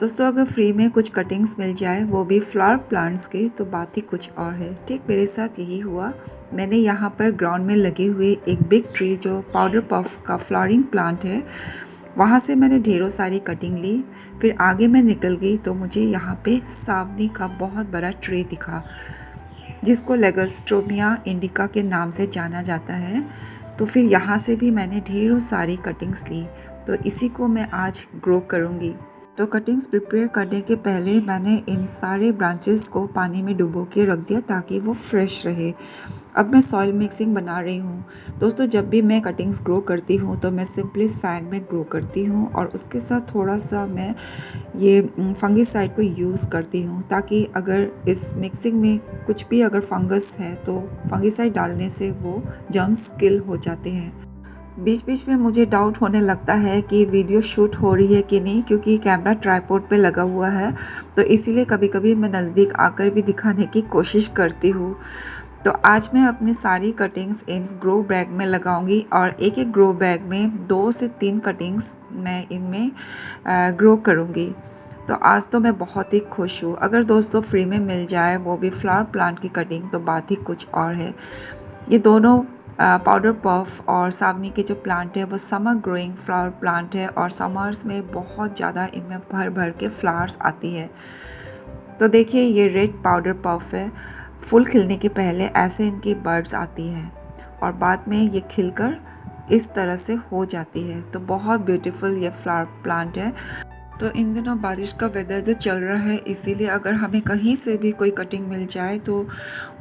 दोस्तों अगर फ्री में कुछ कटिंग्स मिल जाए वो भी फ्लावर प्लांट्स के तो बात ही कुछ और है। ठीक मेरे साथ यही हुआ। मैंने यहाँ पर ग्राउंड में लगे हुए एक बिग ट्री जो पाउडर पफ का फ्लावरिंग प्लांट है वहाँ से मैंने ढेरों सारी कटिंग ली। फिर आगे मैं निकल गई तो मुझे यहाँ पे सावनी का बहुत बड़ा ट्री दिखा जिसको लेगोस्ट्रोमिया इंडिका के नाम से जाना जाता है। तो फिर यहाँ से भी मैंने ढेरों सारी कटिंग्स ली। तो इसी को मैं आज ग्रो करूँगी। तो कटिंग्स प्रिपेयर करने के पहले मैंने इन सारे ब्रांचेस को पानी में डुबो के रख दिया ताकि वो फ्रेश रहे। अब मैं सॉइल मिक्सिंग बना रही हूँ। दोस्तों जब भी मैं कटिंग्स ग्रो करती हूँ तो मैं सिंपली सैंड में ग्रो करती हूँ और उसके साथ थोड़ा सा मैं ये फंगिसाइड को यूज़ करती हूँ ताकि अगर इस मिक्सिंग में कुछ भी अगर फंगस है तो फंगिसाइड डालने से वो जर्म्स किल हो जाते हैं। बीच बीच में मुझे डाउट होने लगता है कि वीडियो शूट हो रही है कि नहीं, क्योंकि कैमरा ट्राइपॉड पे लगा हुआ है तो इसीलिए कभी कभी मैं नज़दीक आकर भी दिखाने की कोशिश करती हूँ। तो आज मैं अपनी सारी कटिंग्स इन ग्रो बैग में लगाऊंगी और एक एक ग्रो बैग में 2 से 3 कटिंग्स मैं इनमें ग्रो करूँगी। तो आज तो मैं बहुत ही खुश हूँ। अगर दोस्तों फ्री में मिल जाए वो भी फ्लावर प्लांट की कटिंग तो बात ही कुछ और है। ये दोनों पाउडर पफ और सावनी के जो प्लांट है वो समर ग्रोइंग फ्लावर प्लांट है और समर्स में बहुत ज़्यादा इनमें भर भर के फ्लावर्स आती है। तो देखिए ये रेड पाउडर पफ है। फूल खिलने के पहले ऐसे इनकी बर्ड्स आती हैं और बाद में ये खिलकर इस तरह से हो जाती है। तो बहुत ब्यूटीफुल ये फ्लावर प्लांट है। तो इन दिनों बारिश का वेदर जो चल रहा है इसीलिए अगर हमें कहीं से भी कोई कटिंग मिल जाए तो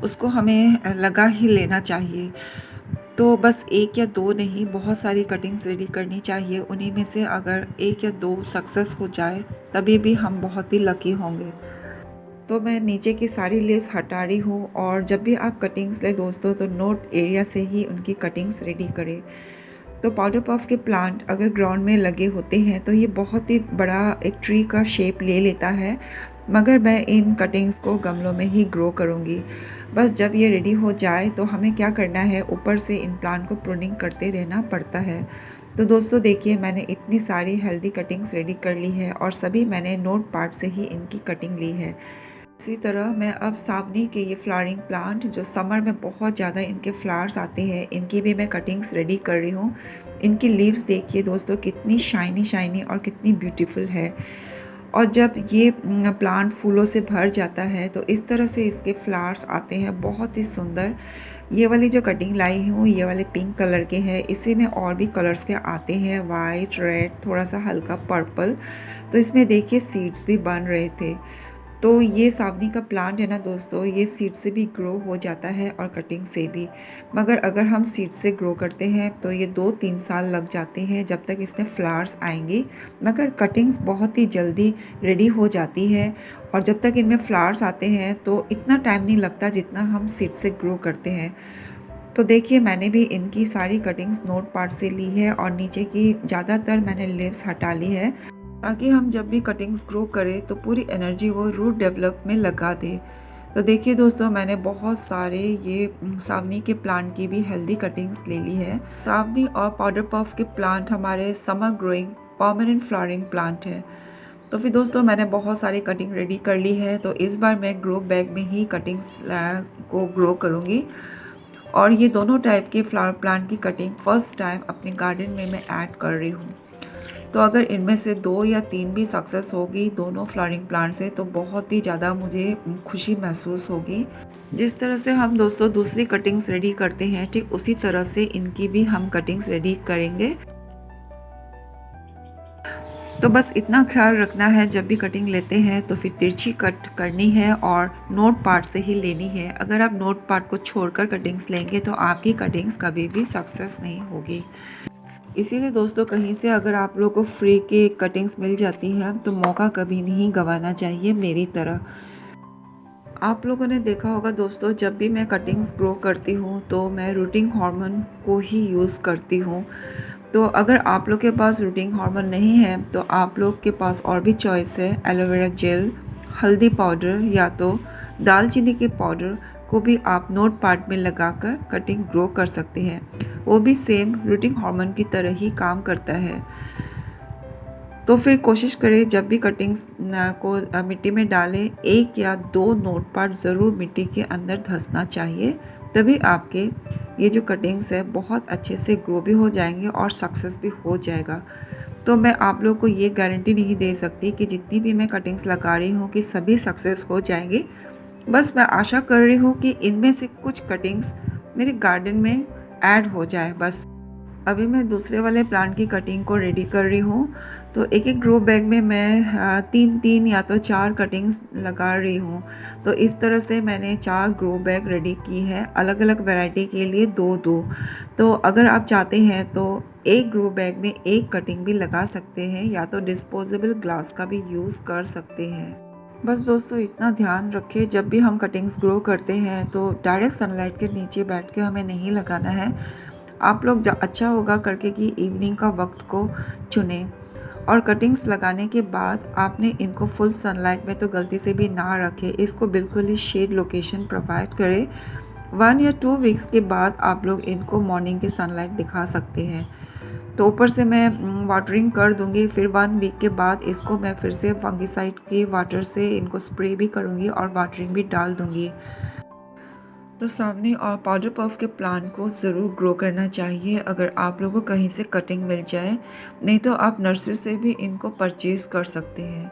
उसको हमें लगा ही लेना चाहिए। तो बस 1 या 2 नहीं, बहुत सारी कटिंग्स रेडी करनी चाहिए। उन्हीं में से अगर 1 या 2 सक्सेस हो जाए तभी भी हम बहुत ही लकी होंगे। तो मैं नीचे की सारी लेस हटा रही हूँ और जब भी आप कटिंग्स ले दोस्तों तो नोट एरिया से ही उनकी कटिंग्स रेडी करें। तो पाउडर पफ के प्लांट अगर ग्राउंड में लगे होते हैं तो ये बहुत ही बड़ा एक ट्री का शेप ले लेता है, मगर मैं इन कटिंग्स को गमलों में ही ग्रो करूँगी। बस जब ये रेडी हो जाए तो हमें क्या करना है, ऊपर से इन प्लांट को प्रूनिंग करते रहना पड़ता है। तो दोस्तों देखिए मैंने इतनी सारी हेल्दी कटिंग्स रेडी कर ली है और सभी मैंने नोट पार्ट से ही इनकी कटिंग ली है। इसी तरह मैं अब सावनी के ये फ्लावरिंग प्लांट जो समर में बहुत ज़्यादा इनके फ्लावर्स आते हैं इनकी भी मैं कटिंग्स रेडी कर रही हूँ। इनकी लीव्स देखिए दोस्तों कितनी शाइनी शाइनी और कितनी ब्यूटीफुल है। और जब ये प्लांट फूलों से भर जाता है तो इस तरह से इसके फ्लावर्स आते हैं बहुत ही सुंदर। ये वाली जो कटिंग लाई हूँ ये वाले पिंक कलर के हैं, इसी में और भी कलर्स के आते हैं, वाइट, रेड, थोड़ा सा हल्का पर्पल। तो इसमें देखिए सीड्स भी बन रहे थे। तो ये सावनी का प्लांट है ना दोस्तों, ये सीड से भी ग्रो हो जाता है और कटिंग से भी, मगर अगर हम सीड से ग्रो करते हैं तो ये 2-3 साल लग जाते हैं जब तक इसमें फ्लावर्स आएंगे, मगर कटिंग्स बहुत ही जल्दी रेडी हो जाती है। और जब तक इनमें फ्लावर्स आते हैं तो इतना टाइम नहीं लगता जितना हम सीड से ग्रो करते हैं। तो देखिए मैंने भी इनकी सारी कटिंग्स नोट पार्ट से ली है और नीचे की ज़्यादातर मैंने लीव्स हटा ली है ताकि हम जब भी कटिंग्स ग्रो करें तो पूरी एनर्जी वो रूट डेवलप में लगा दे। तो देखिए दोस्तों मैंने बहुत सारे ये सावनी के प्लांट की भी हेल्दी कटिंग्स ले ली है। सावनी और पाउडर पफ के प्लांट हमारे summer growing permanent flowering plant है। तो फिर दोस्तों मैंने बहुत सारी कटिंग रेडी कर ली है। तो इस बार मैं ग्रो बैग में ही कटिंग्स को ग्रो करूँगी और ये दोनों टाइप के फ्लावर प्लांट की कटिंग फर्स्ट टाइम अपने गार्डन में मैं ऐड कर रही हूँ। तो अगर इनमें से 2 या 3 भी सक्सेस होगी दोनों फ्लावरिंग प्लांट से तो बहुत ही ज़्यादा मुझे खुशी महसूस होगी। जिस तरह से हम दोस्तों दूसरी कटिंग्स रेडी करते हैं ठीक उसी तरह से इनकी भी हम कटिंग्स रेडी करेंगे। तो बस इतना ख्याल रखना है जब भी कटिंग लेते हैं तो फिर तिरछी कट करनी है और नोट पार्ट से ही लेनी है। अगर आप नोट पार्ट को छोड़कर कटिंग्स लेंगे तो आपकी कटिंग्स कभी भी सक्सेस नहीं होगी। इसीलिए दोस्तों कहीं से अगर आप लोगों को फ्री की कटिंग्स मिल जाती हैं तो मौका कभी नहीं गंवाना चाहिए मेरी तरह। आप लोगों ने देखा होगा दोस्तों जब भी मैं कटिंग्स ग्रो करती हूँ तो मैं रूटिंग हार्मोन को ही यूज़ करती हूँ। तो अगर आप लोग के पास रूटिंग हार्मोन नहीं है तो आप लोग के पास और भी चॉइस है, एलोवेरा जेल, हल्दी पाउडर या तो दालचीनी के पाउडर को भी आप नोट पार्ट में लगाकर कटिंग ग्रो कर सकते हैं। वो भी सेम रूटिंग हार्मोन की तरह ही काम करता है। तो फिर कोशिश करें जब भी कटिंग्स को मिट्टी में डालें, 1 या 2 नोट पार्ट ज़रूर मिट्टी के अंदर धंसना चाहिए, तभी आपके ये जो कटिंग्स है बहुत अच्छे से ग्रो भी हो जाएंगे और सक्सेस भी हो जाएगा। तो मैं आप लोग को ये गारंटी नहीं दे सकती कि जितनी भी मैं कटिंग्स लगा रही हूँ कि सभी सक्सेस हो जाएंगे। बस मैं आशा कर रही हूँ कि इनमें से कुछ कटिंग्स मेरे गार्डन में ऐड हो जाए बस। अभी मैं दूसरे वाले प्लांट की कटिंग को रेडी कर रही हूँ। तो एक एक ग्रो बैग में मैं 3-3 या तो 4 कटिंग्स लगा रही हूँ। तो इस तरह से मैंने 4 ग्रो बैग रेडी की है, अलग अलग वैरायटी के लिए 2-2। तो अगर आप चाहते हैं तो एक ग्रो बैग में एक कटिंग भी लगा सकते हैं, या तो डिस्पोजेबल ग्लास का भी यूज़ कर सकते हैं। बस दोस्तों इतना ध्यान रखें, जब भी हम कटिंग्स ग्रो करते हैं तो डायरेक्ट सनलाइट के नीचे बैठ के हमें नहीं लगाना है। आप लोग अच्छा होगा करके कि इवनिंग का वक्त को चुनें, और कटिंग्स लगाने के बाद आपने इनको फुल सनलाइट में तो गलती से भी ना रखें, इसको बिल्कुल ही शेड लोकेशन प्रोवाइड करें। 1 या 2 वीक्स के बाद आप लोग इनको मॉर्निंग की सनलाइट दिखा सकते हैं। तो ऊपर से मैं वाटरिंग कर दूंगी, फिर 1 वीक के बाद इसको मैं फिर से फंगीसाइड के वाटर से इनको स्प्रे भी करूंगी और वाटरिंग भी डाल दूंगी। तो सामने और पाउडर पफ के प्लांट को ज़रूर ग्रो करना चाहिए अगर आप लोगों को कहीं से कटिंग मिल जाए, नहीं तो आप नर्सरी से भी इनको परचेज़ कर सकते हैं।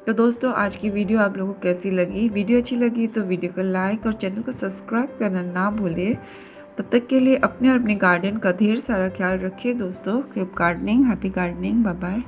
तो दोस्तों आज की वीडियो आप लोगों को कैसी लगी? वीडियो अच्छी लगी तो वीडियो को लाइक और चैनल को सब्सक्राइब करना ना भूलिए। तब तक के लिए अपने और अपने गार्डन का ढेर सारा ख्याल रखिए दोस्तों। Keep gardening, happy gardening, bye bye.